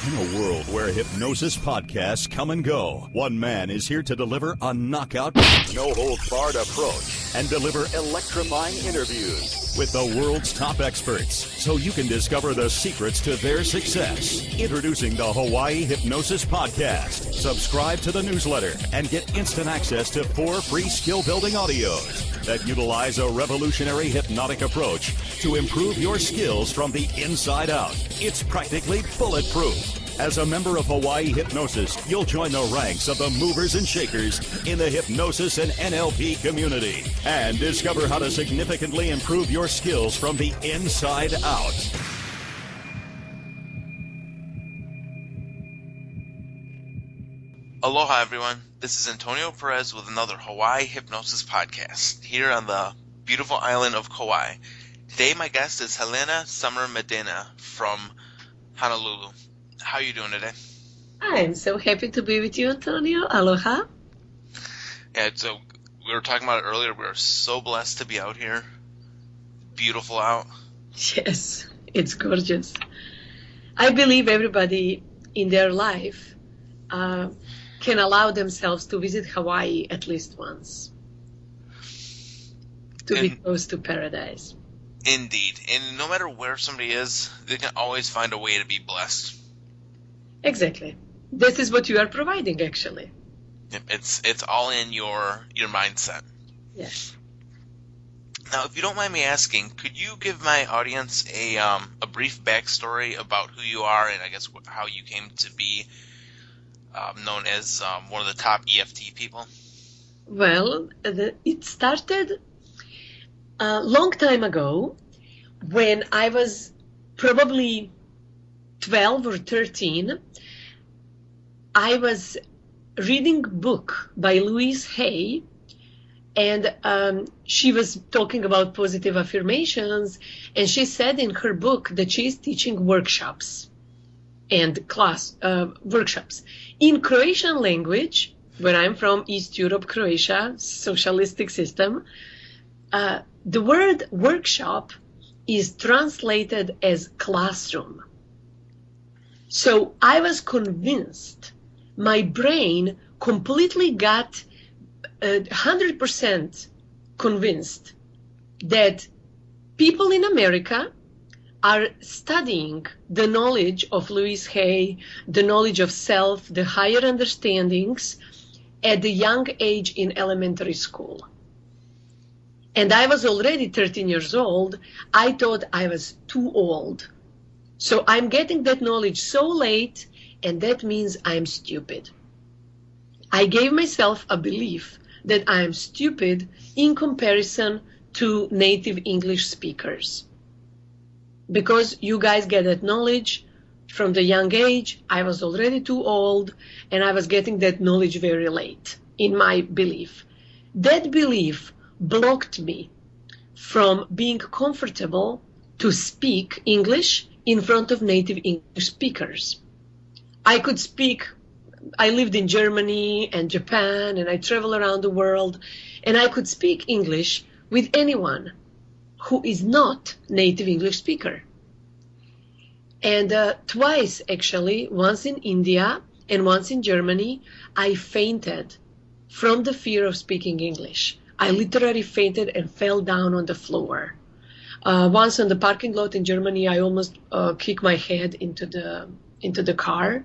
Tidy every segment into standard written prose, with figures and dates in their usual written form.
In a world where hypnosis podcasts come and go, one man is here to deliver a knockout, no-holds-barred approach and deliver electrifying interviews with the world's top experts so you can discover the secrets to their success. Introducing the Hawaii Hypnosis Podcast. Subscribe to the newsletter and get instant access to 4 free skill-building audios that utilize a revolutionary hypnotic approach to improve your skills from the inside out. It's practically bulletproof. As a member of Hawaii Hypnosis, you'll join the ranks of the movers and shakers in the hypnosis and NLP community and discover how to significantly improve your skills from the inside out. Aloha everyone, this is Antonio Perez with another Hawaii Hypnosis Podcast here on the beautiful island of Kauai. Today my guest is Helena Summer Medina from Honolulu. How are you doing today? I'm so happy to be with you, Antonio. Aloha. Yeah, so we were talking about it earlier. We're so blessed to be out here. Beautiful out. Yes, it's gorgeous. I believe everybody in their life can allow themselves to visit Hawaii at least once, to be close to paradise. Indeed. And no matter where somebody is, they can always find a way to be blessed. Exactly. This is what you are providing, actually. Yep, it's all in your mindset. Yes. Now, if you don't mind me asking, could you give my audience a brief backstory about who you are and I guess how you came to be known as one of the top EFT people? Well, it started a long time ago when I was probably 12 or 13. I was reading a book by Louise Hay, and she was talking about positive affirmations, and she said in her book that she's teaching workshops and workshops in Croatian language, where I'm from, East Europe, Croatia, socialistic system. The word workshop is translated as classroom. So I was convinced, my brain completely got 100% convinced that people in America are studying the knowledge of Louise Hay, the knowledge of self, the higher understandings at the young age in elementary school. And I was already 13 years old. I thought I was too old. So I'm getting that knowledge so late, and that means I'm stupid. I gave myself a belief that I am stupid in comparison to native English speakers. Because you guys get that knowledge from the young age, I was already too old, and I was getting that knowledge very late, in my belief. That belief blocked me from being comfortable to speak English in front of native English speakers. I could speak, I lived in Germany and Japan, and I travel around the world, and I could speak English with anyone who is not native English speaker. And twice, actually, once in India and once in Germany, I fainted from the fear of speaking English. I literally fainted and fell down on the floor. Once on the parking lot in Germany, I almost kicked my head into the car.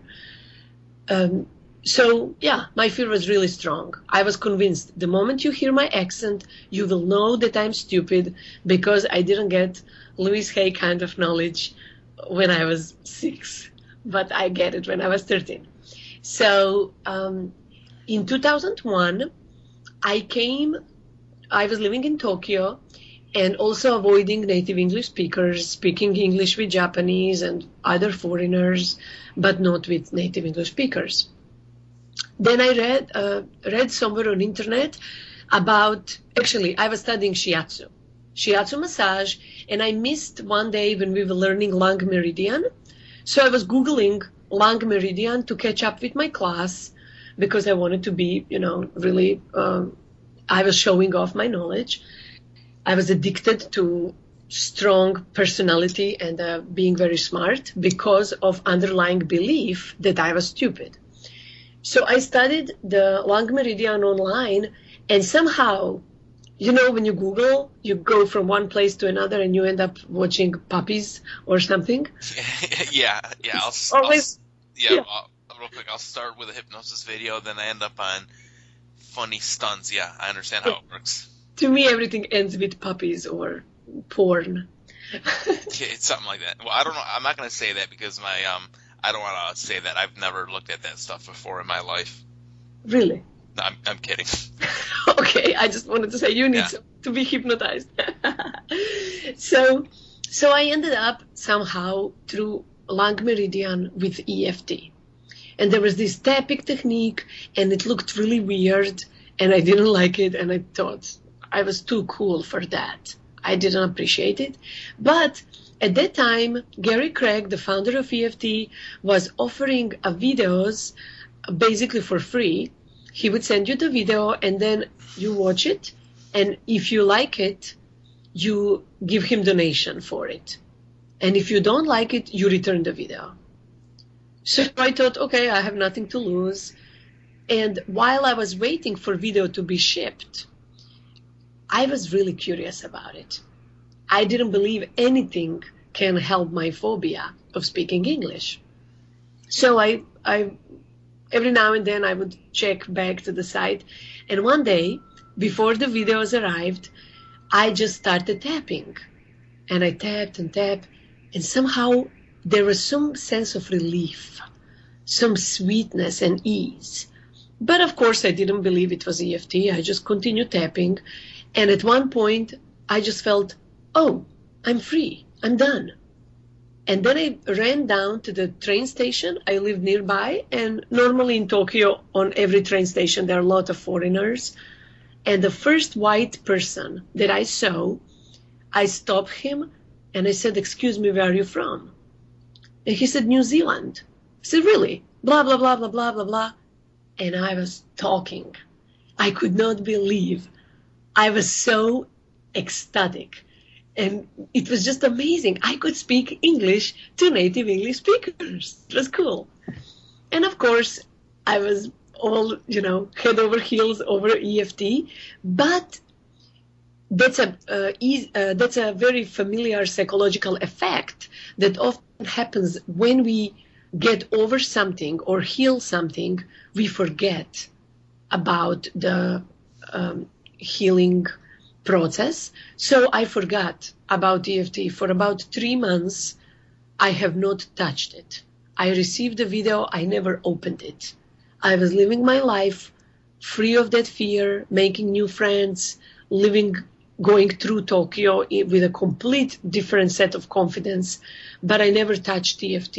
So, yeah, my fear was really strong. I was convinced the moment you hear my accent, you will know that I'm stupid because I didn't get Louise Hay kind of knowledge when I was 6, but I get it when I was 13. So, in 2001, I was living in Tokyo, and also avoiding native English speakers, speaking English with Japanese and other foreigners, but not with native English speakers. Then I read somewhere on internet about, actually, I was studying shiatsu massage, and I missed one day when we were learning lung meridian. So I was Googling lung meridian to catch up with my class because I wanted to be, really, I was showing off my knowledge. I was addicted to strong personality and being very smart because of underlying belief that I was stupid. So I studied the long meridian online, and somehow, you know, when you Google, you go from one place to another and you end up watching puppies or something. Yeah. Always, yeah. Real quick, I'll start with a hypnosis video, then I end up on funny stunts. Yeah, I understand how it works. To me, everything ends with puppies or porn. Yeah, it's something like that. Well, I don't know. I'm not going to say that because I don't want to say that. I've never looked at that stuff before in my life. Really? No, I'm kidding. Okay, I just wanted to say you need to be hypnotized. So I ended up somehow through long meridian with EFT. And there was this tapping technique, and it looked really weird, and I didn't like it, and I thought I was too cool for that. I didn't appreciate it. But at that time, Gary Craig, the founder of EFT, was offering videos basically for free. He would send you the video, and then you watch it, and if you like it, you give him donation for it. And if you don't like it, you return the video. So I thought, okay, I have nothing to lose. And while I was waiting for video to be shipped, I was really curious about it. I didn't believe anything can help my phobia of speaking English. So I every now and then I would check back to the site. And one day, before the videos arrived, I just started tapping. And I tapped and tapped. And somehow there was some sense of relief, some sweetness and ease. But of course, I didn't believe it was EFT. I just continued tapping. And at one point, I just felt, oh, I'm free. I'm done. And then I ran down to the train station. I lived nearby. And normally in Tokyo, on every train station, there are a lot of foreigners. And the first white person that I saw, I stopped him and I said, excuse me, where are you from? And he said, New Zealand. I said, really? Blah, blah, blah, blah, blah, blah, blah. And I was talking. I could not believe. I was so ecstatic. And it was just amazing. I could speak English to native English speakers. It was cool. And of course, I was all, head over heels over EFT. But that's a very familiar psychological effect that often happens when we get over something or heal something. We forget about the healing process. So I forgot about EFT for about 3 months. I have not touched it. I received the video. I never opened it. I was living my life free of that fear, making new friends, going through Tokyo with a complete different set of confidence, but I never touched EFT.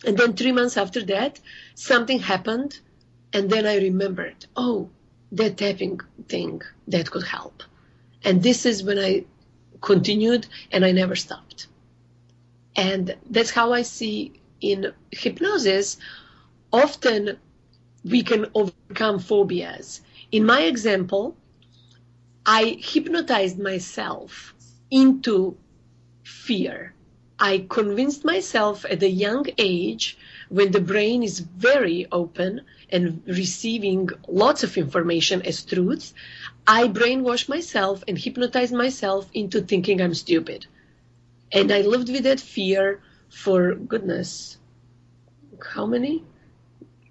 And then 3 months after that, something happened, and then I remembered, oh, that tapping thing, that could help. And this is when I continued, and I never stopped. And that's how I see in hypnosis, often we can overcome phobias. In my example, I hypnotized myself into fear. I convinced myself at a young age, when the brain is very open and receiving lots of information as truth, I brainwashed myself and hypnotized myself into thinking I'm stupid. And I lived with that fear for, goodness, how many?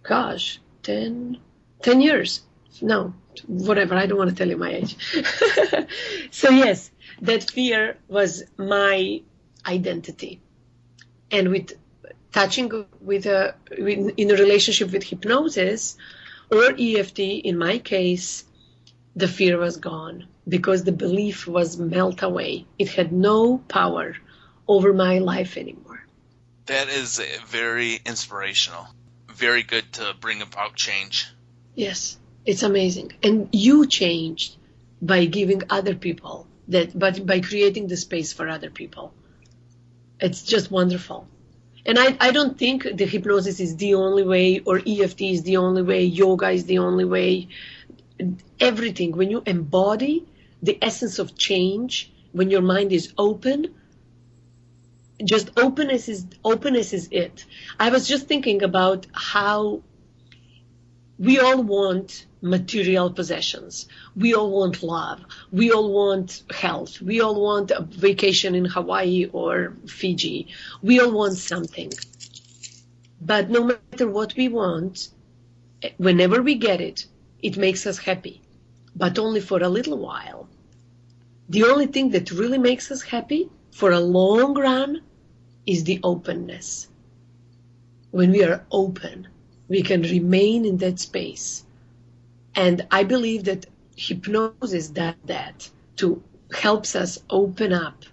Gosh, 10 years. No, whatever, I don't want to tell you my age. So yes, that fear was my identity. And with touching in a relationship with hypnosis or EFT, in my case, the fear was gone because the belief was melt away. It had no power over my life anymore. That is very inspirational. Very good to bring about change. Yes, it's amazing. And you changed by giving other people but by creating the space for other people. It's just wonderful. And I don't think the hypnosis is the only way, or EFT is the only way, yoga is the only way. Everything, when you embody the essence of change, when your mind is open, just openness is it. I was just thinking about how we all want material possessions. We all want love. We all want health. We all want a vacation in Hawaii or Fiji. We all want something. But no matter what we want, whenever we get it, it makes us happy, but only for a little while. The only thing that really makes us happy for a long run is the openness. When we are open, we can remain in that space. And I believe that hypnosis does that, to helps us open up.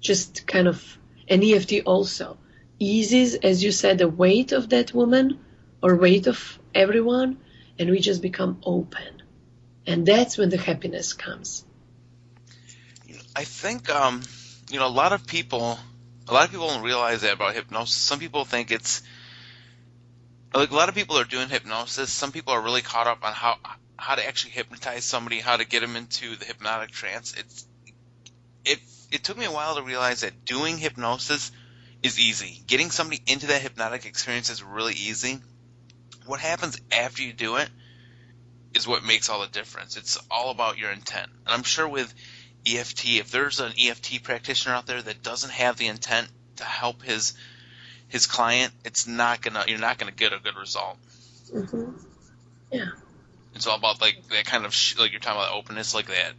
Just kind of, an EFT also eases, as you said, the weight of that woman or weight of everyone, and we just become open. And that's when the happiness comes. I think a lot of people don't realize that about hypnosis. Some people think it's like, a lot of people are doing hypnosis. Some people are really caught up on how to actually hypnotize somebody, how to get them into the hypnotic trance. It took me a while to realize that doing hypnosis is easy. Getting somebody into that hypnotic experience is really easy. What happens after you do it is what makes all the difference. It's all about your intent. And I'm sure with EFT, if there's an EFT practitioner out there that doesn't have the intent to help his client, you're not gonna get a good result. Mm-hmm. Yeah. It's all about like that kind of like you're talking about openness, like that.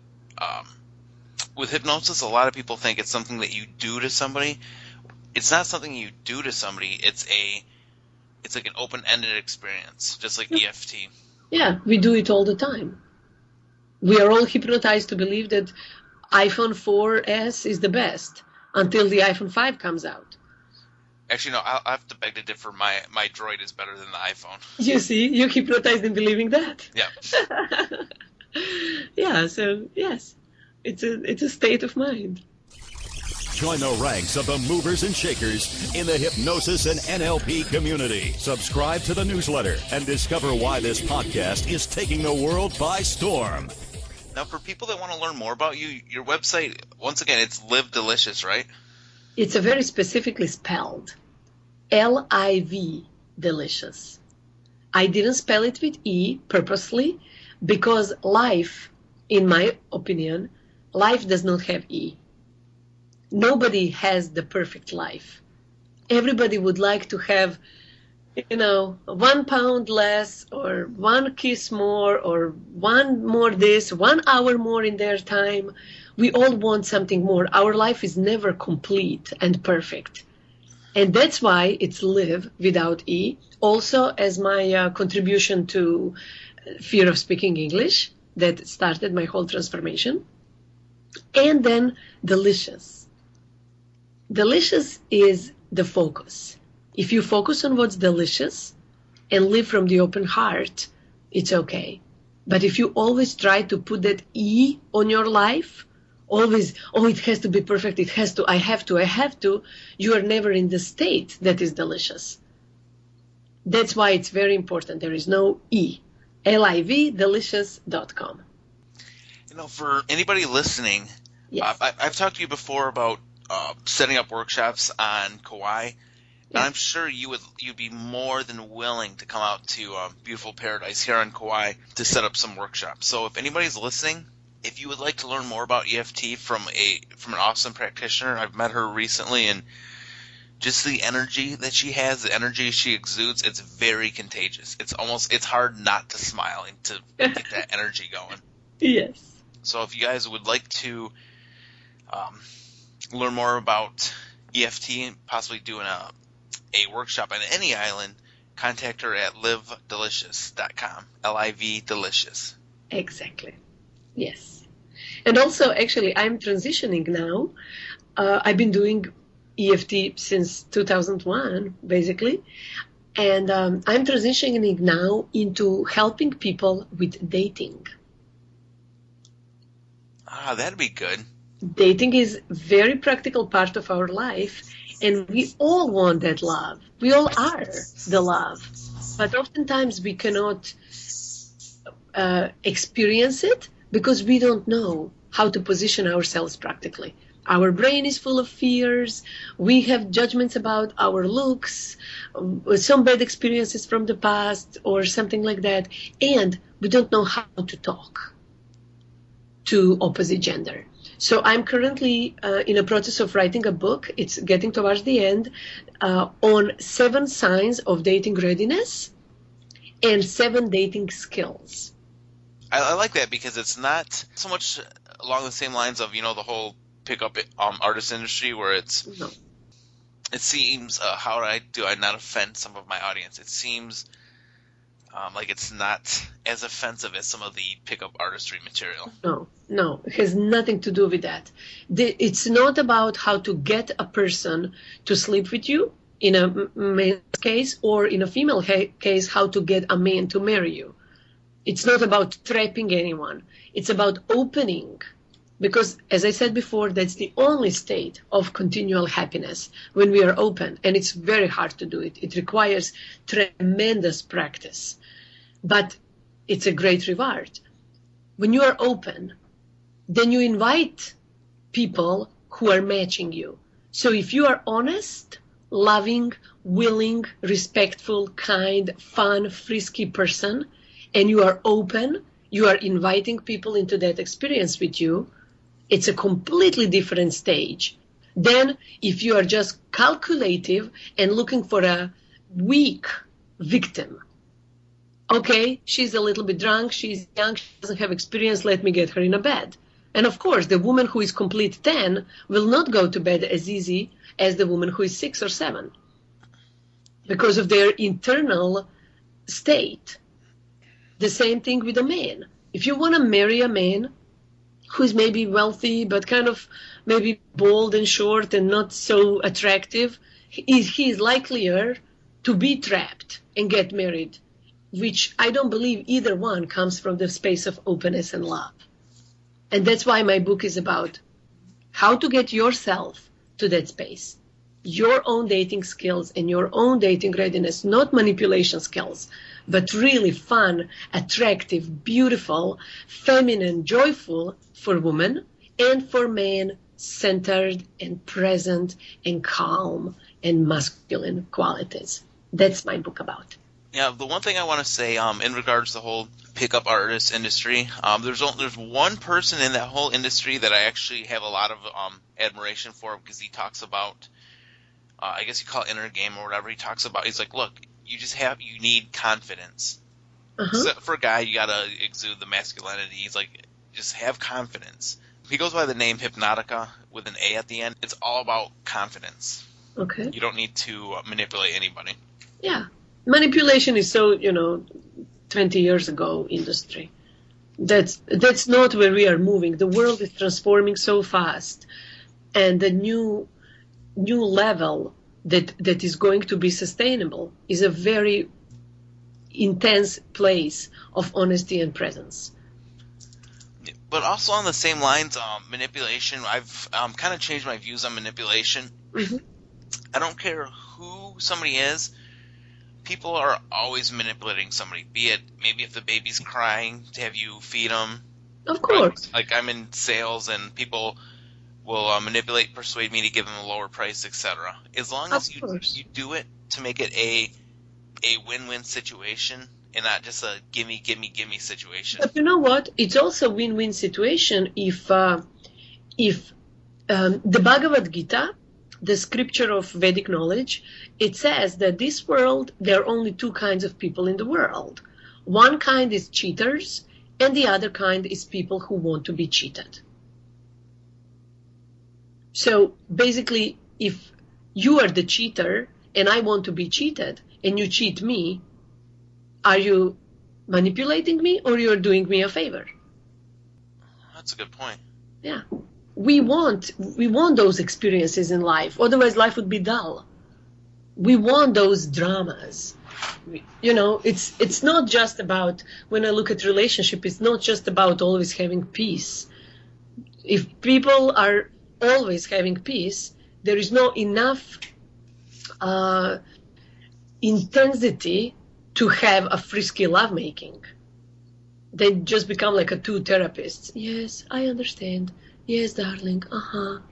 With hypnosis, a lot of people think it's something that you do to somebody. It's not something you do to somebody. It's like an open-ended experience, just like EFT. Yeah, we do it all the time. We are all hypnotized to believe that iPhone 4S is the best until the iPhone 5 comes out. Actually, no, I'll have to beg to differ. My Droid is better than the iPhone. You see, you're hypnotized in believing that. Yeah. Yeah, so yes, it's a state of mind. Join the ranks of the movers and shakers in the hypnosis and NLP community. Subscribe to the newsletter and discover why this podcast is taking the world by storm. Now, for people that want to learn more about you, your website, once again, it's Live Delicious, right? It's a very specifically spelled L-I-V, delicious. I didn't spell it with E purposely because life, in my opinion, life does not have E. Nobody has the perfect life. Everybody would like to have, 1 pound less or 1 kiss more or 1 more this, 1 hour more in their time. We all want something more. Our life is never complete and perfect. And that's why it's live without E. Also, as my contribution to fear of speaking English that started my whole transformation. And then delicious. Delicious is the focus. If you focus on what's delicious and live from the open heart, it's okay. But if you always try to put that E on your life, always, it has to be perfect, it has to, I have to, you are never in the state that is delicious. That's why it's very important. There is no E. livdelicious.com. For anybody listening, yes. I've talked to you before about setting up workshops on Kauai, and I'm sure you'd be more than willing to come out to beautiful paradise here on Kauai to set up some workshops. So if anybody's listening, if you would like to learn more about EFT from an awesome practitioner, I've met her recently, and just the energy that she has, the energy she exudes, it's very contagious. It's hard not to smile and to get that energy going. Yes. So if you guys would like to learn more about EFT and possibly doing a workshop on any island, contact her at livedelicious.com. L-I-V delicious. Exactly. Yes. And also, actually, I'm transitioning now. I've been doing EFT since 2001, basically. And I'm transitioning now into helping people with dating. That'd be good. Dating is a very practical part of our life, and we all want that love. We all are the love. But oftentimes we cannot experience it because we don't know how to position ourselves practically. Our brain is full of fears. We have judgments about our looks, some bad experiences from the past or something like that. And we don't know how to talk to opposite gender. So I'm currently in a process of writing a book. It's getting towards the end on 7 signs of dating readiness and 7 dating skills. I like that because it's not so much along the same lines of, the whole pickup artist industry where it seems, how do I not offend some of my audience? It seems like it's not as offensive as some of the pickup artistry material. No, it has nothing to do with that. It's not about how to get a person to sleep with you in a male case, or in a female case, how to get a man to marry you. It's not about trapping anyone. It's about opening. Because, as I said before, that's the only state of continual happiness, when we are open. And it's very hard to do it. It requires tremendous practice. But it's a great reward. When you are open, then you invite people who are matching you. So if you are honest, loving, willing, respectful, kind, fun, frisky person, and you are open, you are inviting people into that experience with you, it's a completely different stage than if you are just calculative and looking for a weak victim. Okay, she's a little bit drunk, she's young, she doesn't have experience, let me get her in a bed. And of course, the woman who is complete 10 will not go to bed as easy as the woman who is 6 or 7 because of their internal state. The same thing with a man. If you want to marry a man who is maybe wealthy but kind of maybe bald and short and not so attractive, he is likelier to be trapped and get married, which I don't believe either one comes from the space of openness and love. And that's why my book is about how to get yourself to that space, your own dating skills and your own dating readiness, not manipulation skills, but really fun, attractive, beautiful, feminine, joyful for women, and for men, centered and present and calm and masculine qualities. That's my book about. Yeah, the one thing I want to say in regards to the whole pickup artist industry, there's one person in that whole industry that I actually have a lot of admiration for, because he talks about, I guess you call it inner game or whatever. He talks about, he's like, look, you need confidence. So for a guy, you gotta exude the masculinity. He's like, just have confidence. He goes by the name Hypnotica with an A at the end. It's all about confidence. Okay. You don't need to manipulate anybody. Yeah. Manipulation is so, 20 years ago industry. That's not where we are moving. The world is transforming so fast. And the new level that is going to be sustainable is a very intense place of honesty and presence. But also on the same lines, manipulation, I've kind of changed my views on manipulation. Mm-hmm. I don't care who somebody is. People are always manipulating somebody, be it maybe if the baby's crying to have you feed them. Of course. Like I'm in sales and people will manipulate, persuade me to give them a lower price, etc. As long as you do it to make it a win-win situation and not just a gimme situation. But you know what? It's also a win-win situation if the Bhagavad Gita, the scripture of Vedic knowledge, it says that this world, there are only 2 kinds of people in the world. One kind is cheaters, and the other kind is people who want to be cheated. So basically, if you are the cheater and I want to be cheated and you cheat me, are you manipulating me or you're doing me a favor? That's a good point. Yeah. We want those experiences in life. Otherwise, life would be dull. We want those dramas. It's not just about, when I look at relationship, it's not just about always having peace. If people are always having peace, there is no enough intensity to have a frisky lovemaking. they just become like a two therapists. Yes, I understand. Yes, darling.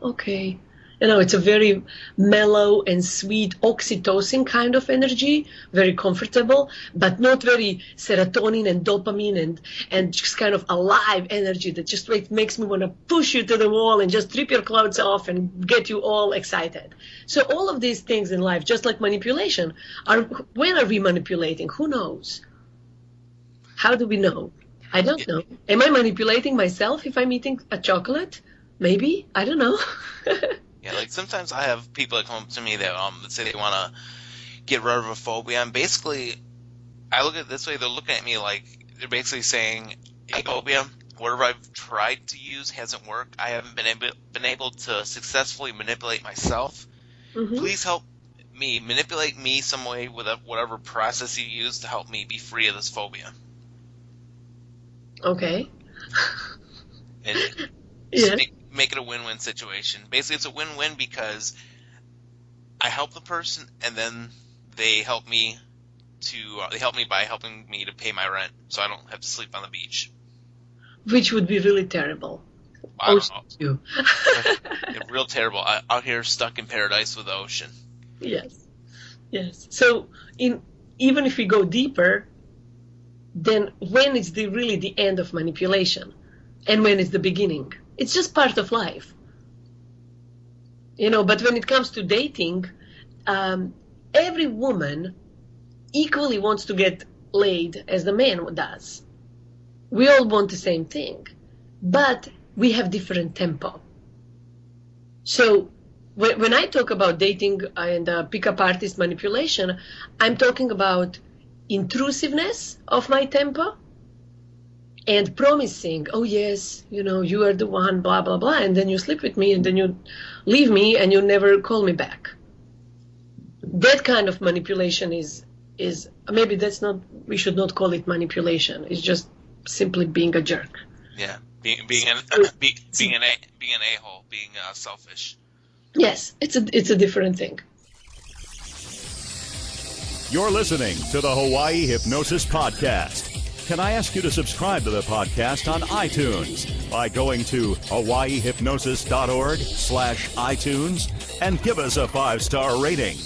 Okay. It's a very mellow and sweet oxytocin kind of energy, very comfortable, but not very serotonin and dopamine and just kind of alive energy that just makes me want to push you to the wall and just rip your clothes off and get you all excited. So all of these things in life, just like manipulation, when are we manipulating? Who knows? How do we know? I don't know. Am I manipulating myself if I'm eating a chocolate? Maybe. I don't know. Yeah, like sometimes I have people that come up to me that say they want to get rid of a phobia, and basically I look at it this way: they're looking at me like they're basically saying, "Hey, phobia, whatever I've tried to use hasn't worked. I haven't been able to successfully manipulate myself. Mm-hmm. Please help me manipulate me some way with whatever process you use to help me be free of this phobia." Okay. And Yeah. make it a win-win situation. Basically, it's a win-win because I help the person, and then they help me by helping me to pay my rent, so I don't have to sleep on the beach. Which would be really terrible. I don't know. You. It's real terrible. Out here stuck in paradise with the ocean. Yes. So even if we go deeper, then when is really the end of manipulation, and when is the beginning? It's just part of life, but when it comes to dating, every woman equally wants to get laid as the man does. We all want the same thing, but we have different tempo. So when I talk about dating and pickup artist manipulation, I'm talking about intrusiveness of my tempo and promising, oh yes, you are the one, blah, blah, blah, and then you sleep with me and then you leave me and you never call me back. That kind of manipulation is maybe we should not call it manipulation. It's just simply being a jerk. Yeah, being an a-hole, being selfish. Yes, it's a different thing. You're listening to the Hawaii Hypnosis Podcast. Can I ask you to subscribe to the podcast on iTunes by going to hawaiihypnosis.org/iTunes and give us a 5-star rating?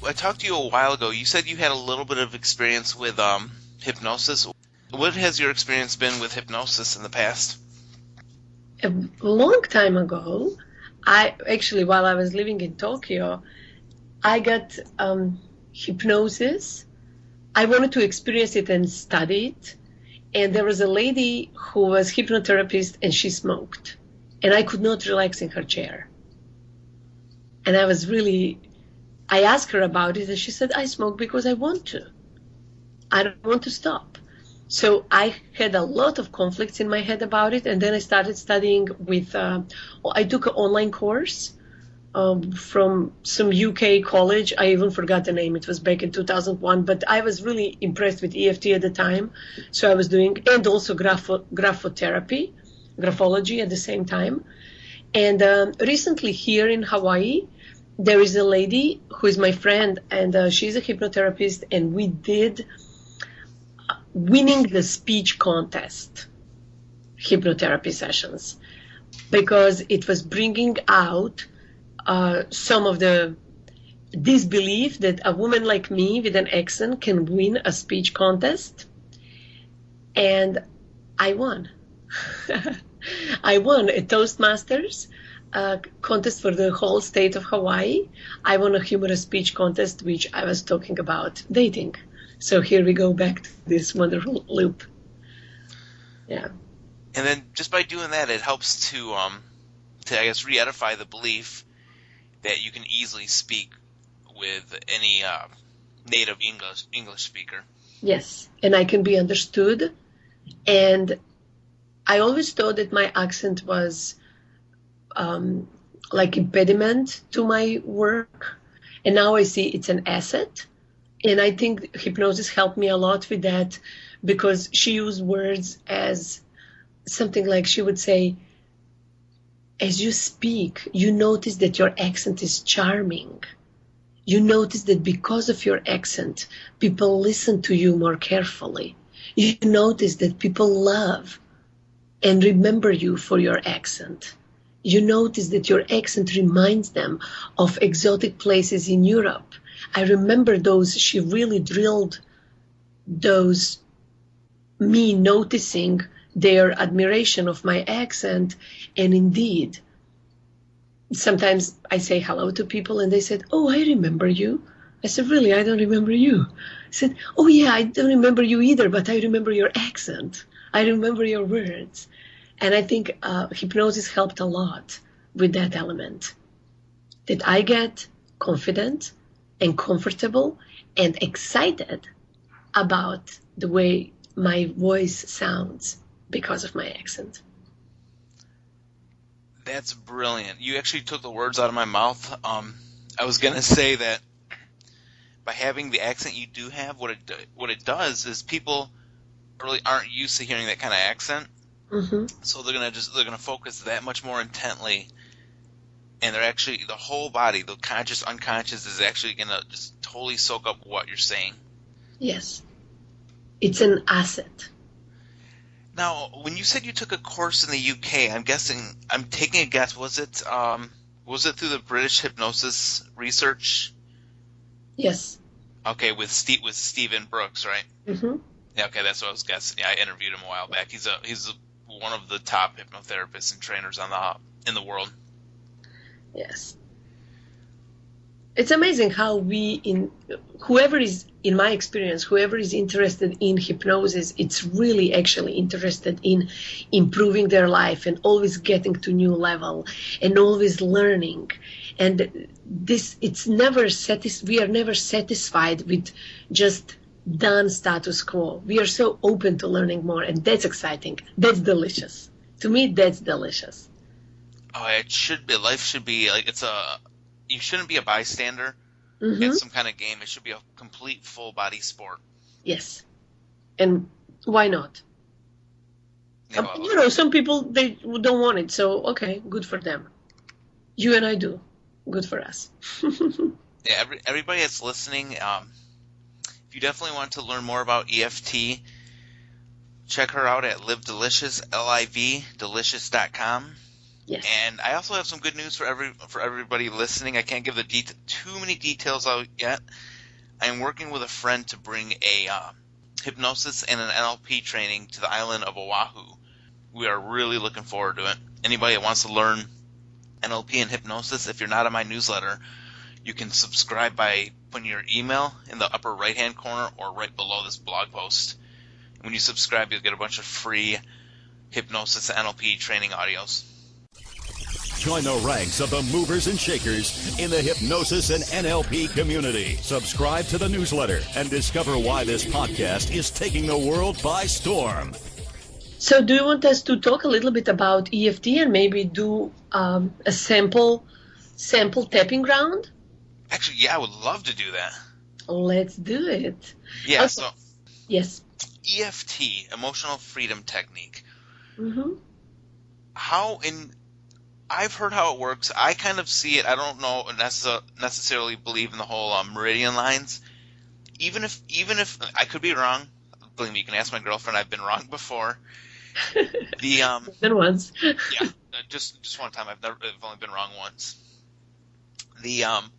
I talked to you a while ago. You said you had a little bit of experience with hypnosis. What has your experience been with hypnosis in the past? A long time ago, while I was living in Tokyo, I got hypnosis. I wanted to experience it and study it. And there was a lady who was hypnotherapist and she smoked. And I could not relax in her chair. And I asked her about it and she said, I smoke because I want to. I don't want to stop. So I had a lot of conflicts in my head about it. And then I started studying I took an online course from some UK college. I even forgot the name. It was back in 2001, but I was really impressed with EFT at the time. So I was doing, and also graphology at the same time. And recently here in Hawaii, there is a lady who is my friend, and she's a hypnotherapist, and we did winning the speech contest hypnotherapy sessions because it was bringing out some of the disbelief that a woman like me with an accent can win a speech contest. And I won. I won a Toastmasters contest for the whole state of Hawaii. I won a humorous speech contest, which I was talking about dating. So here we go back to this wonderful loop. Yeah. And then just by doing that, it helps to I guess, re-edify the belief that you can easily speak with any native English speaker. Yes, and I can be understood. And I always thought that my accent was like impediment to my work. And now I see it's an asset. And I think hypnosis helped me a lot with that because she used words as something like she would say, as you speak, you notice that your accent is charming. You notice that because of your accent, people listen to you more carefully. You notice that people love and remember you for your accent. You notice that your accent reminds them of exotic places in Europe. I remember those, she really drilled those, me noticing their admiration of my accent. And indeed, sometimes I say hello to people and they said, "Oh, I remember you." I said, "Really? I don't remember you." I said, "Oh yeah, I don't remember you either, but I remember your accent. I remember your words." And I think hypnosis helped a lot with that element, that I get confident and comfortable and excited about the way my voice sounds because of my accent. That's brilliant. You actually took the words out of my mouth. I was going to say that by having the accent you do have, what it does is people really aren't used to hearing that kind of accent. Mm-hmm. So they're gonna focus that much more intently, and they're actually, the whole body, the conscious, unconscious, is actually gonna just totally soak up what you're saying. Yes, it's an asset. Now, when you said you took a course in the UK, I'm taking a guess. Was it through the British Hypnosis Research? Yes. Okay, with Stephen Brooks, right? Mm-hmm. Yeah, okay, that's what I was guessing. Yeah, I interviewed him a while back. He's one of the top hypnotherapists and trainers in the world. Yes. It's amazing how whoever is, in my experience, whoever is interested in hypnosis, it's really actually interested in improving their life and always getting to new level and always learning. And we are never satisfied with just done status quo. We are so open to learning more, and that's exciting. That's delicious. To me, that's delicious. Oh, it should be. Life should be like you shouldn't be a bystander in some kind of game. It should be a complete full body sport. Yes. And why not? Yeah, well, some people, they don't want it. So, okay, good for them. You and I do. Good for us. Yeah, everybody that's listening, if you definitely want to learn more about EFT, check her out at Live Delicious, LIVdelicious.com. Yes. And I also have some good news for everybody listening. I can't give too many details out yet. I'm working with a friend to bring a hypnosis and an NLP training to the island of Oahu. We are really looking forward to it. Anybody that wants to learn NLP and hypnosis, if you're not on my newsletter, you can subscribe by putting your email in the upper right-hand corner or right below this blog post. When you subscribe, you'll get a bunch of free hypnosis and NLP training audios. Join the ranks of the movers and shakers in the hypnosis and NLP community. Subscribe to the newsletter and discover why this podcast is taking the world by storm. So do you want us to talk a little bit about EFT and maybe do a sample tapping round? Actually, yeah, I would love to do that. Let's do it. Yeah, okay. So yes. EFT, Emotional Freedom Technique. Mm-hmm. I've heard how it works. I kind of see it. I don't know necessarily believe in the whole meridian lines. Even if I could be wrong, believe me, you can ask my girlfriend. I've been wrong before. Been once. Yeah, just one time. I've only been wrong once.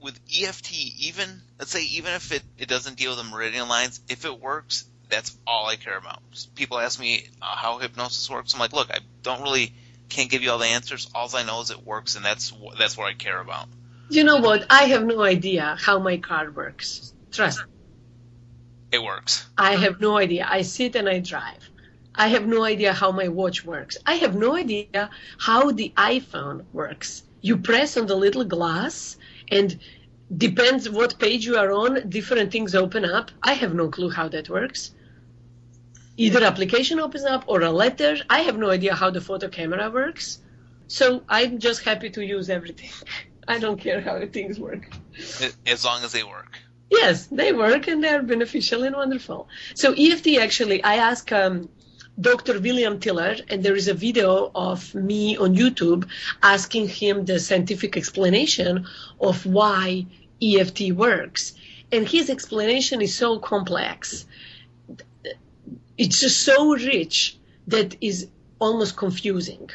With EFT, even if it doesn't deal with the meridian lines, if it works, that's all I care about. People ask me how hypnosis works. I'm like, look, I can't give you all the answers. All I know is it works, and that's what I care about. You know what? I have no idea how my car works. Trust me. It works. I have no idea. I sit and I drive. I have no idea how my watch works. I have no idea how the iPhone works. You press on the little glass, and depends what page you are on, different things open up. I have no clue how that works. Either application opens up or a letter. I have no idea how the photo camera works. So I'm just happy to use everything. I don't care how things work. As long as they work. Yes, they work and they're beneficial and wonderful. So EFT, actually, I asked Dr. William Tiller, and there is a video of me on YouTube asking him the scientific explanation of why EFT works. And his explanation is so complex. It's just so rich that is almost confusing.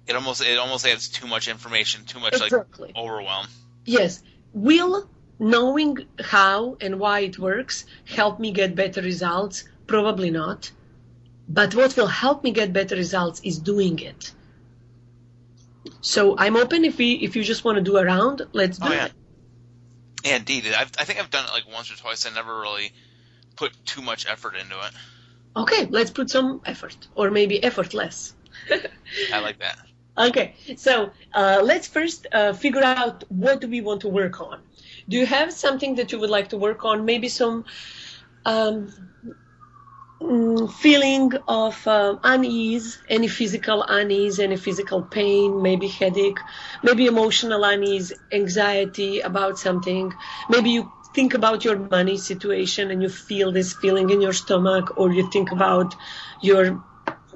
It almost adds too much information, too much Exactly. like overwhelm. Yes. Will knowing how and why it works help me get better results? Probably not. But what will help me get better results is doing it. So I'm open if you just want to do a round, let's do it. Yeah, indeed. I think I've done it like once or twice. I never really put too much effort into it. Okay, let's put some effort, or maybe effortless. I like that. Okay, so let's first figure out what do we want to work on. Do you have something that you would like to work on? Maybe some feeling of unease, any physical unease, any physical pain, maybe headache, maybe emotional unease, anxiety about something. Maybe you think about your money situation and you feel this feeling in your stomach, or you think about your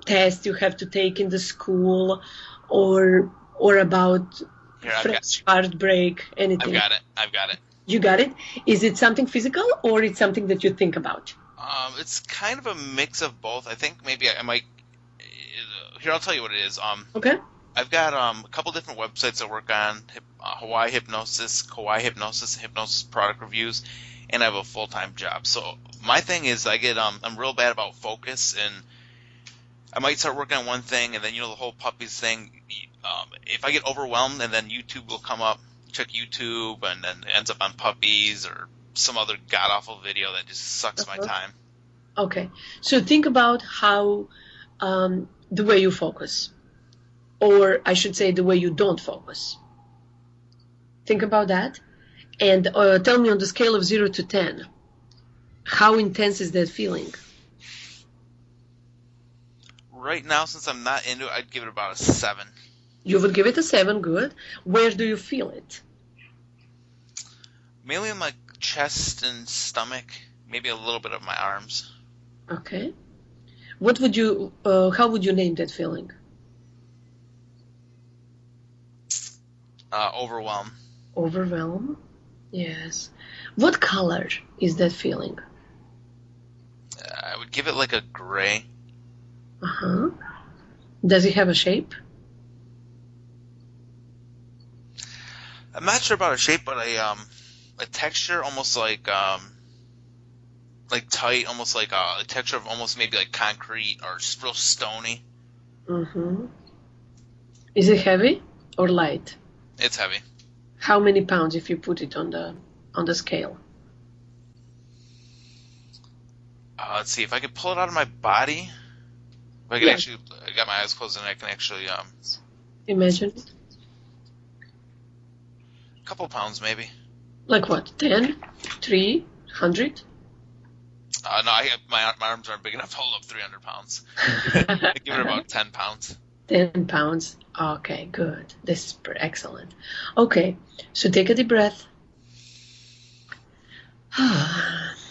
test you have to take in the school, or about fresh heartbreak, anything. I've got it. You got it? Is it something physical, or it's something that you think about? It's kind of a mix of both. I think maybe I might. Here, I'll tell you what it is. Okay. I've got a couple different websites I work on: Hawaii Hypnosis, Kauai Hypnosis, and Hypnosis product reviews, and I have a full-time job. So my thing is, I'm real bad about focus, and I might start working on one thing, and then the whole puppies thing. If I get overwhelmed, and then YouTube will come up, check YouTube, and then it ends up on puppies or some other god-awful video that just sucks my time. Okay. So think about how the way you focus, or I should say the way you don't focus. Think about that, and tell me on the scale of 0 to 10, how intense is that feeling? Right now, since I'm not into it, I'd give it about a 7. You would give it a 7, good. Where do you feel it? Mainly in my chest and stomach, maybe a little bit of my arms. Okay. What would you, how would you name that feeling? Overwhelm. Overwhelm? Yes. What color is that feeling? I would give it like a gray. Uh-huh. Does it have a shape? I'm not sure about a shape, but a texture, almost like tight, almost like a texture of almost maybe like concrete or real stony. Mm-hmm. Is it heavy or light? It's heavy. How many pounds if you put it on the scale? Let's see if I could pull it out of my body. If I could actually, I got my eyes closed and I can actually imagine. A couple pounds maybe. Like what? 10? 300? No, my arms aren't big enough to hold up 300 pounds. I give it about 10 pounds. 10 pounds. Okay, good. This is excellent. Okay, so take a deep breath.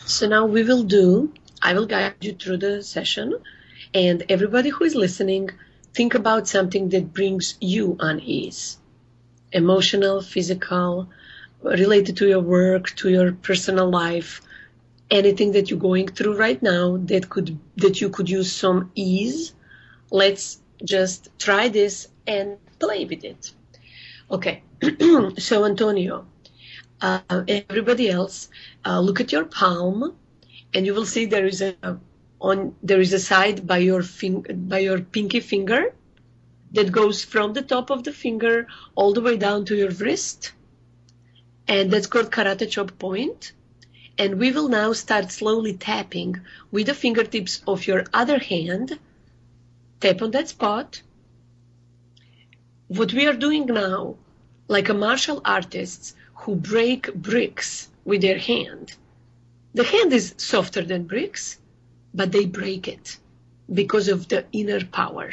So now I will guide you through the session, and everybody who is listening, think about something that brings you unease. Emotional, physical, related to your work, to your personal life, anything that you're going through right now that you could use some ease. Let's just try this and play with it. Okay, so Antonio, everybody else, look at your palm, and you will see there is a side by your pinky finger that goes from the top of the finger all the way down to your wrist, and that's called karate chop point. And we will now start slowly tapping with the fingertips of your other hand. Tap on that spot. What we are doing now, like a martial artist who break bricks with their hand. The hand is softer than bricks, but they break it because of the inner power.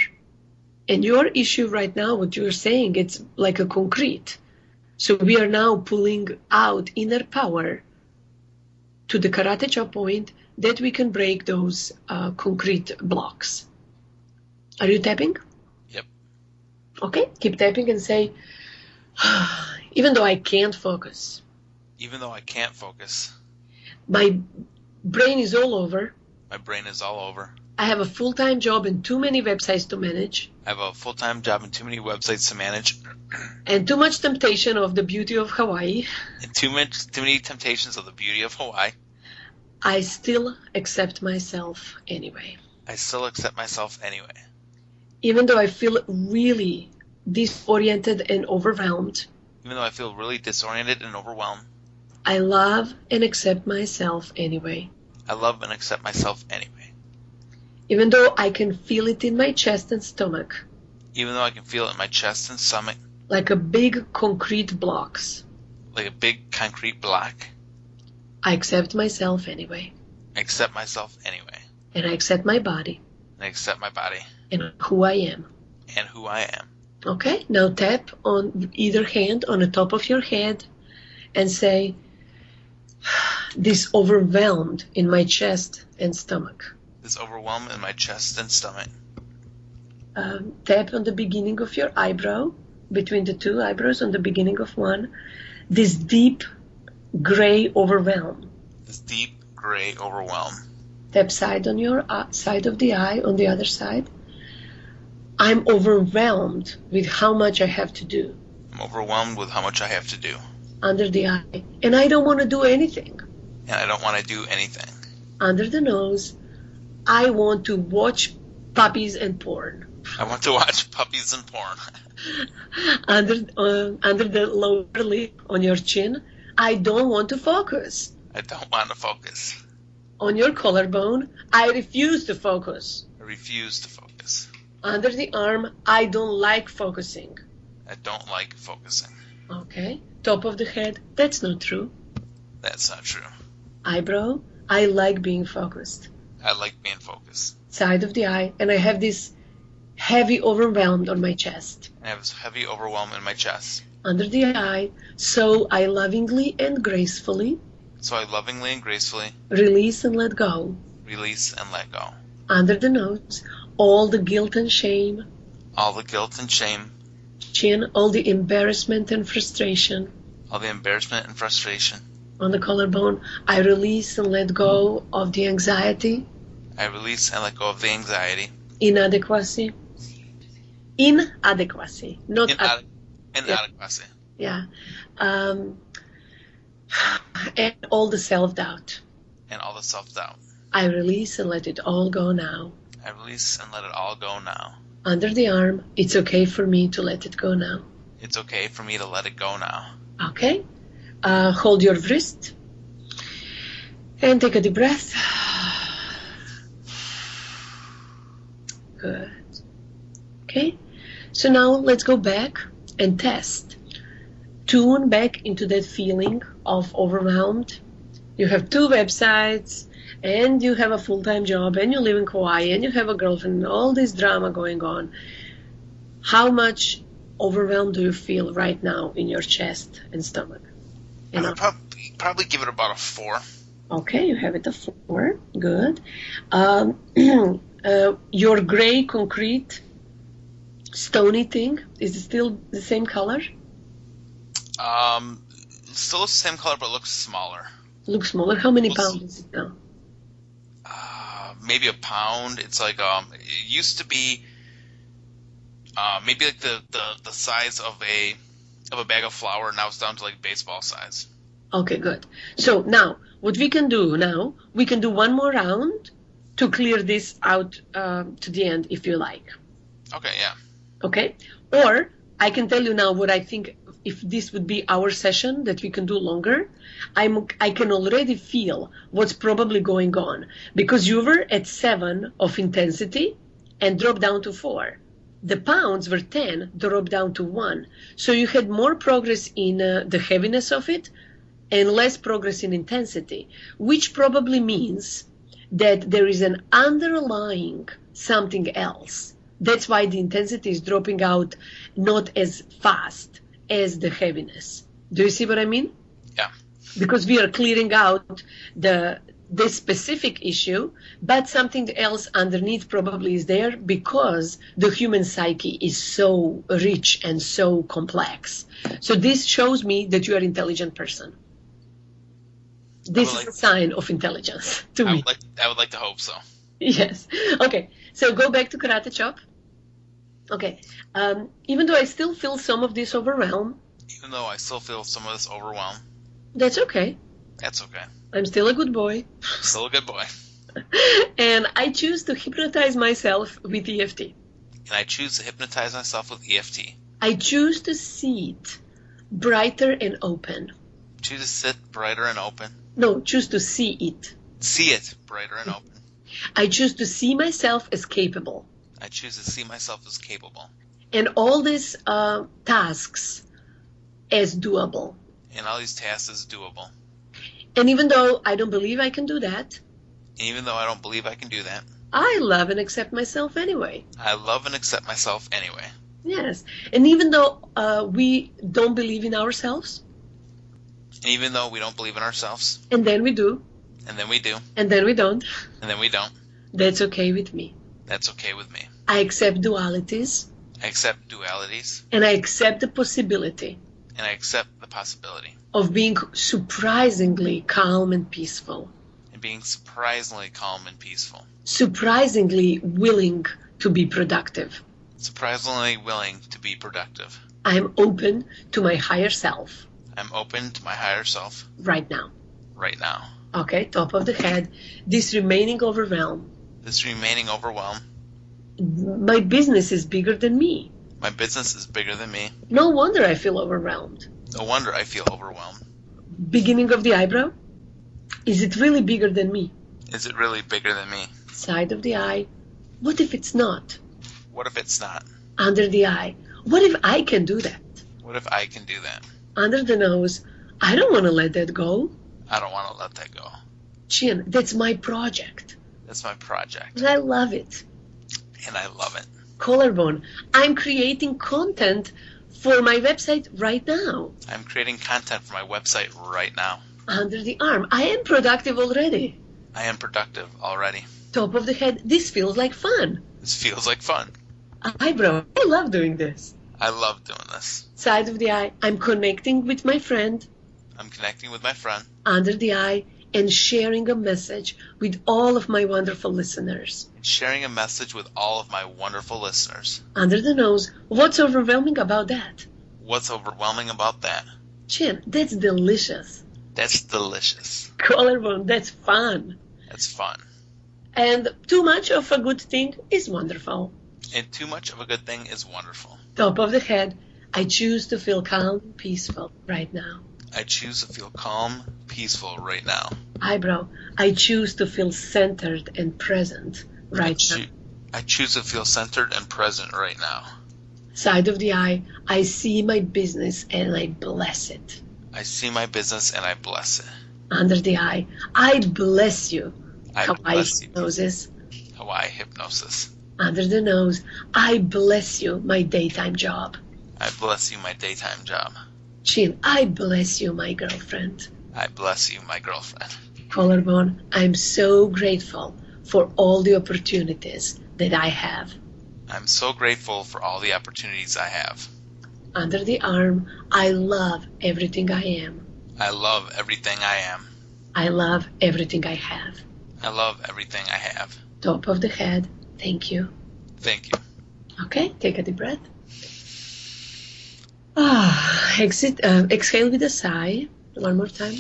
And your issue right now, what you're saying, it's like a concrete. So we are now pulling out inner power to the karate chop point that we can break those concrete blocks. Are you tapping? Yep. Okay, keep tapping and say, even though I can't focus. Even though I can't focus. My brain is all over. My brain is all over. I have a full-time job and too many websites to manage. I have a full-time job and too many websites to manage. And too much temptation of the beauty of Hawaii. And too many temptations of the beauty of Hawaii. I still accept myself anyway. I still accept myself anyway. Even though I feel really disoriented and overwhelmed. Even though I feel really disoriented and overwhelmed. I love and accept myself anyway. I love and accept myself anyway. Even though I can feel it in my chest and stomach. Even though I can feel it in my chest and stomach. Like a big concrete blocks. Like a big concrete block. I accept myself anyway. I accept myself anyway. And I accept my body. And I accept my body. And who I am. And who I am. Okay, now tap on either hand on the top of your head and say, this overwhelmed in my chest and stomach. This overwhelm in my chest and stomach. Tap on the beginning of your eyebrow, between the two eyebrows on the beginning of one. This deep gray overwhelm. This deep gray overwhelm. Tap side on your side of the eye on the other side. I'm overwhelmed with how much I have to do. I'm overwhelmed with how much I have to do. Under the eye. And I don't want to do anything. And I don't want to do anything. Under the nose. I want to watch puppies and porn. I want to watch puppies and porn. Under the lower lip on your chin. I don't want to focus. I don't want to focus. On your collarbone. I refuse to focus. I refuse to focus. Under the arm. I don't like focusing. I don't like focusing. Okay. Top of the head. That's not true. That's not true. Eyebrow. I like being focused. I like being focused. Side of the eye. And I have this heavy overwhelmed on my chest. I have this heavy overwhelm in my chest. Under the eye. So I lovingly and gracefully. So I lovingly and gracefully. Release and let go. Release and let go. Under the nose. All the guilt and shame. All the guilt and shame. Chin. All the embarrassment and frustration. All the embarrassment and frustration. On the collarbone. I release and let go of the anxiety. I release and let go of the anxiety. Inadequacy. Inadequacy. Not inadequacy. Yeah. And all the self-doubt. And all the self-doubt. I release and let it all go now. I release and let it all go now. Under the arm. It's okay for me to let it go now. It's okay for me to let it go now. Okay. Hold your wrist. And take a deep breath. Good. Okay. So now let's go back and test. Tune back into that feeling of overwhelmed. You have 2 websites, and you have a full-time job, and you live in Hawaii, and you have a girlfriend, and all this drama going on. How much overwhelmed do you feel right now in your chest and stomach? I would probably give it about a 4. Okay, you have it a 4. Good. Your gray concrete stony thing, is it still the same color? Still the same color, but looks smaller. Looks smaller. How many pounds is it now? Maybe a pound. It's like it used to be maybe like the size of a bag of flour. Now it's down to like baseball size. Okay, good. So now what we can do we can do one more round to clear this out to the end if you like. Okay, yeah. Okay? Or I can tell you now what I think, if this would be our session that we can do longer. I can already feel what's probably going on, because you were at 7 of intensity and dropped down to 4. The pounds were 10, dropped down to 1. So you had more progress in the heaviness of it and less progress in intensity, which probably means that there is an underlying something else. That's why the intensity is dropping out not as fast as the heaviness. Do you see what I mean? Yeah. Because we are clearing out this specific issue, but something else underneath probably is there, because the human psyche is so rich and so complex. So this shows me that you are an intelligent person. This is a sign of intelligence to me. I would like to hope so. Yes. Okay. So go back to Karate Chop. Okay. Even though I still feel some of this overwhelm. Even though I still feel some of this overwhelm. That's okay. That's okay. I'm still a good boy. Still a good boy. And I choose to hypnotize myself with EFT. And I choose to hypnotize myself with EFT. I choose to see it brighter and open. Choose to sit brighter and open. No, choose to see it. See it brighter and open. I choose to see myself as capable. I choose to see myself as capable. And all these tasks as doable. And all these tasks as doable. And even though I don't believe I can do that. Even though I don't believe I can do that. I love and accept myself anyway. I love and accept myself anyway. Yes. And even though we don't believe in ourselves. And even though we don't believe in ourselves. And then we do. And then we do. And then we don't. And then we don't. That's okay with me. That's okay with me. I accept dualities. I accept dualities. And I accept the possibility. And I accept the possibility. Of being surprisingly calm and peaceful. And being surprisingly calm and peaceful. Surprisingly willing to be productive. Surprisingly willing to be productive. I'm open to my higher self. I'm open to my higher self. Right now. Right now. Okay, top of the head. This remaining overwhelm. This remaining overwhelm. My business is bigger than me. My business is bigger than me. No wonder I feel overwhelmed. No wonder I feel overwhelmed. Beginning of the eyebrow. Is it really bigger than me? Is it really bigger than me? Side of the eye. What if it's not? What if it's not? Under the eye. What if I can do that? What if I can do that? Under the nose. I don't want to let that go. I don't want to let that go. Chin. That's my project. That's my project. And I love it. And I love it. Collarbone. I'm creating content for my website right now. I'm creating content for my website right now. Under the arm. I am productive already. I am productive already. Top of the head. This feels like fun. This feels like fun. Eyebrow. I love doing this. I love doing this. Side of the eye. I'm connecting with my friend. I'm connecting with my friend. Under the eye. And sharing a message with all of my wonderful listeners. Sharing a message with all of my wonderful listeners. Under the nose. What's overwhelming about that? What's overwhelming about that? Chin. That's delicious. That's delicious. Collarbone. That's fun. That's fun. And too much of a good thing is wonderful. And too much of a good thing is wonderful. Top of the head. I choose to feel calm and peaceful right now. I choose to feel calm, peaceful right now. Eyebrow. I choose to feel centered and present right now. I choose to feel centered and present right now. Side of the eye. I see my business and I bless it. I see my business and I bless it. Under the eye. I bless you. I Hawaii bless you. Hypnosis. Hawaii Hypnosis. Under the nose. I bless you, my daytime job. I bless you, my daytime job. Chin. I bless you, my girlfriend. I bless you, my girlfriend. Collarbone. I'm so grateful for all the opportunities that I have. I'm so grateful for all the opportunities I have. Under the arm. I love everything I am. I love everything I am. I love everything I have. I love everything I have. Top of the head. Thank you. Thank you. Okay, take a deep breath. Exhale with a sigh. One more time.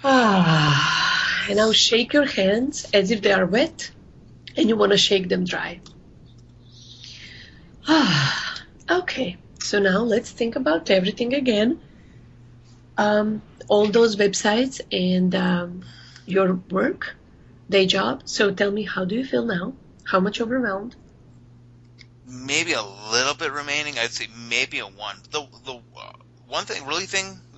And now shake your hands as if they are wet and you want to shake them dry. Okay, so now let's think about everything again. All those websites and your work, day job. So tell me, how do you feel now? How much overwhelmed? Maybe a little bit remaining. I'd say maybe a 1. The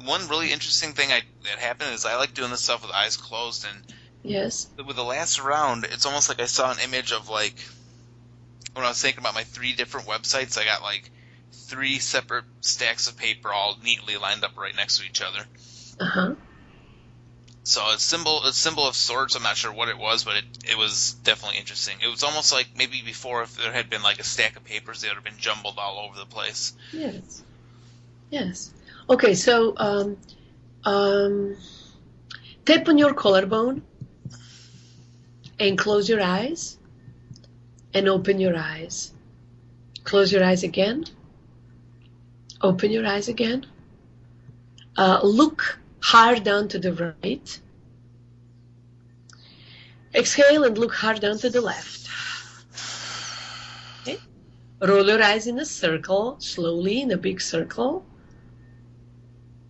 one really interesting thing that happened is I like doing this stuff with eyes closed, and yes, with the last round, it's almost like I saw an image of, like, when I was thinking about my 3 different websites, I got like 3 separate stacks of paper all neatly lined up right next to each other. So a symbol of sorts. I'm not sure what it was, but it was definitely interesting. It was almost like maybe before, if there had been like a stack of papers, they would have been jumbled all over the place. Yes. Okay, so Tap on your collarbone and close your eyes and open your eyes. Close your eyes again. Open your eyes again. Look hard down to the right. Exhale and look hard down to the left. Okay. Roll your eyes in a circle, slowly in a big circle.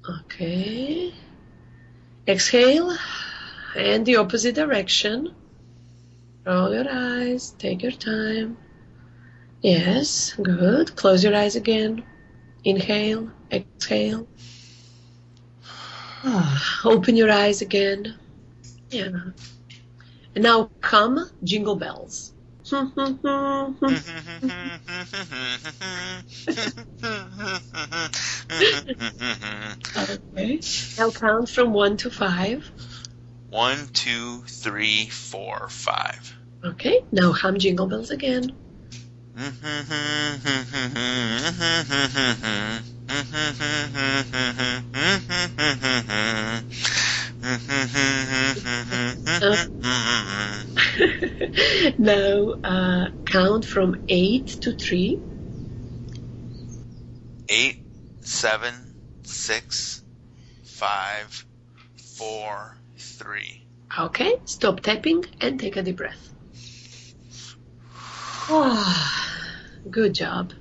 Okay. Exhale and the opposite direction. Roll your eyes, take your time. Yes, good. Close your eyes again. Inhale, exhale. Open your eyes again. Yeah. And now come jingle bells. Okay. Now count from 1 to 5. 1, 2, 3, 4, 5. Okay. Now hum jingle bells again. Now count from 8 to 3. 8, 7, 6, 5, 4, 3. Okay, stop tapping and take a deep breath. Good job.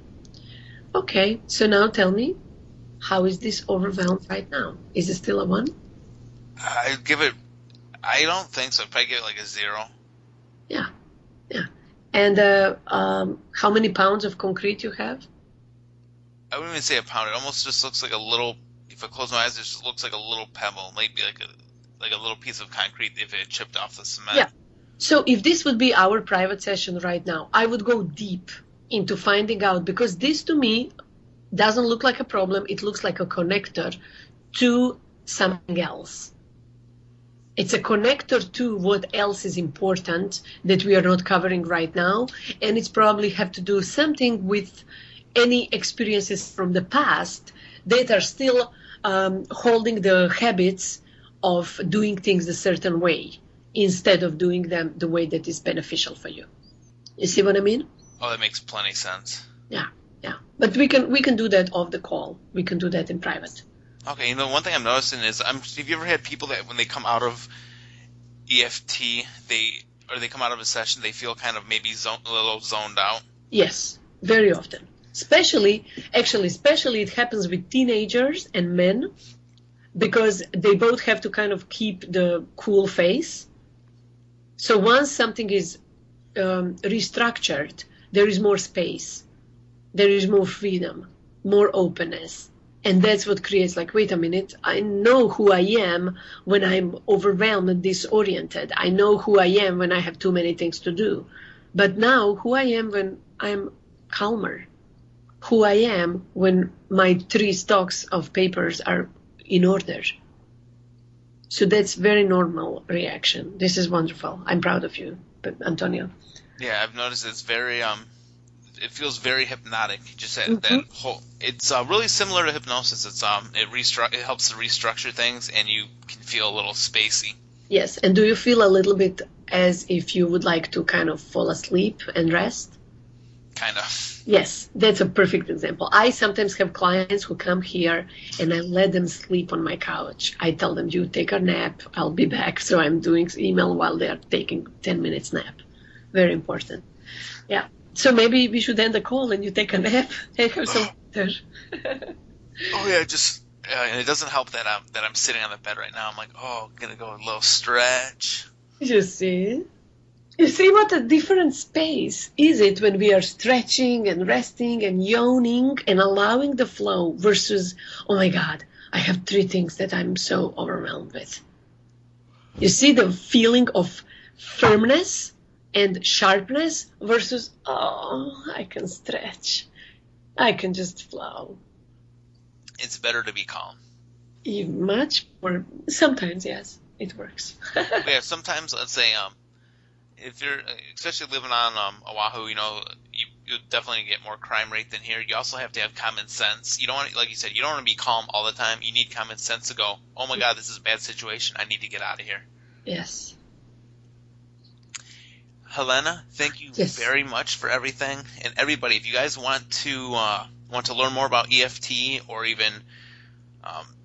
Okay, so now tell me, how is this overwhelmed right now? Is it still a 1? I give it, I don't think so. If I give it like a 0. Yeah. And how many pounds of concrete you have? I wouldn't even say a pound. It almost just looks like a little, if I close my eyes, it just looks like a little pebble. Maybe like a little piece of concrete if it chipped off the cement. Yeah. So if this would be our private session right now, I would go deep into finding out, because this to me doesn't look like a problem. It looks like a connector to something else. It's a connector to what else is important that we are not covering right now. And it's probably have to do something with any experiences from the past that are still holding the habits of doing things a certain way instead of doing them the way that is beneficial for you. You see what I mean? Oh, that makes plenty sense. Yeah. But we can do that off the call. We can do that in private. Okay, one thing I'm noticing is, have you ever had people that when they come out of EFT, they come out of a session, they feel kind of maybe a little zoned out? Yes, very often. Especially it happens with teenagers and men, because they both have to kind of keep the cool face. So once something is restructured, there is more space, there is more freedom, more openness. And that's what creates like, wait a minute, I know who I am when I'm overwhelmed and disoriented. I know who I am when I have too many things to do. But now who I am when I'm calmer, who I am when my 3 stocks of papers are in order. So that's very normal reaction. This is wonderful. I'm proud of you, Antonio. Yeah, I've noticed it's very it feels very hypnotic. Just that whole. It's really similar to hypnosis. It's it helps to restructure things, and you can feel a little spacey. Yes, and do you feel a little bit as if you would like to kind of fall asleep and rest? Kind of. Yes, that's a perfect example. I sometimes have clients who come here and I let them sleep on my couch. I tell them, you take a nap, I'll be back. So I'm doing email while they're taking 10 minutes nap. Very important. Yeah. So maybe we should end the call and you take a nap and have some water. Oh yeah, and it doesn't help that I'm sitting on the bed right now. I'm like, I'm gonna go a little stretch. You see what a different space is it when we are stretching and resting and yawning and allowing the flow versus, oh my God, I have 3 things that I'm so overwhelmed with. You see the feeling of firmness and sharpness versus, I can stretch. I can just flow. It's better to be calm. Much more. Sometimes, yes, it works. Yeah, sometimes, let's say, if you're, especially living on Oahu, you'll definitely get more crime rate than here. You also have to have common sense. You don't want, like you said, you don't want to be calm all the time. You need common sense to go, oh my God, this is a bad situation. I need to get out of here. Yes. Helena, thank you very much for everything. And everybody, if you guys want to learn more about EFT or even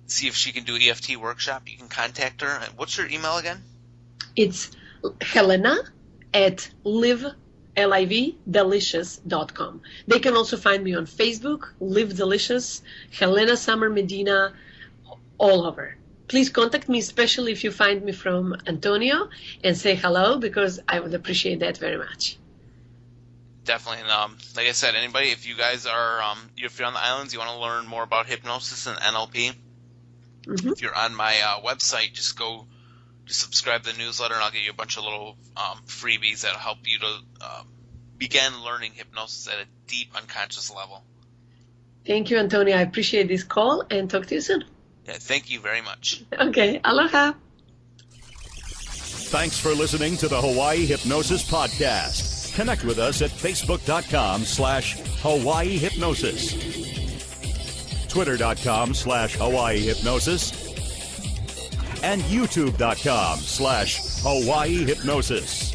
see if she can do EFT workshop, you can contact her. What's your email again? It's Helena at livedelicious.com. They can also find me on Facebook, Live Delicious, Helena Summer Medina, all over. Please contact me, especially if you find me from Antonio, and say hello, because I would appreciate that very much. Definitely. And like I said, anybody, if you guys are, if you're on the islands, you want to learn more about hypnosis and NLP, if you're on my website, just subscribe to the newsletter, and I'll give you a bunch of little freebies that'll help you to begin learning hypnosis at a deep unconscious level. Thank you, Antonio. I appreciate this call, and talk to you soon. Yeah, thank you very much. Okay, aloha. Thanks for listening to the Hawaii Hypnosis Podcast. Connect with us at facebook.com/Hawaii Hypnosis, twitter.com/Hawaii Hypnosis, and youtube.com/Hawaii Hypnosis.